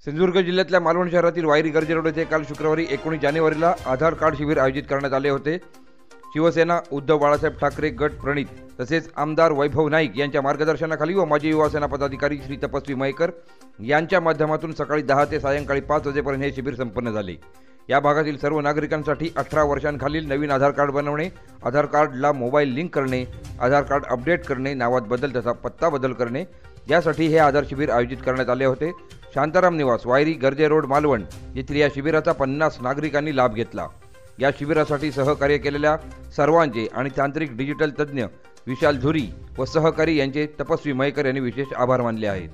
सिंधुदुर्ग जिल्ह्यातल्या मालवण शहरातील वायरी गर्जे रोड येथे काल शुक्रवारी 19 जानेवारीला आधार कार्ड शिबिर आयोजित करण्यात आले होते। शिवसेना उद्धव बाळासाहेब ठाकरे गट प्रणित तसेच आमदार वैभव नाईक यांच्या मार्गदर्शनाखाली व माजी युवासेना पदाधिकारी श्री तपस्वी मयेकर यांच्या माध्यमातून सकाळी 10 ते सायंकाळी 5 वाजेपर्यंत हे शिबिर संपन्न झाले। या भागातील सर्व नागरिकांसाठी 18 वर्षांखालील नवीन आधार कार्ड बनवणे, आधार कार्डला मोबाईल लिंक करणे, आधार कार्ड अपडेट करणे, नावात बदल तथा पत्ता बदल करणे यासाठी हे आधार शिबिर आयोजित करण्यात आले होते। शांताराम निवास वायरी गर्जे रोड मालवण येथील या शिबिराचा 50 नागरिकांनी लाभ घेतला। या शिबिरासाठी सहकार्य केलेल्या सर्वांचे आणि तांत्रिक डिजिटल तज्ञ विशाल झुरी व सहकारी यांचे तपस्वी मयेकर यांनी विशेष आभार मानले आहेत।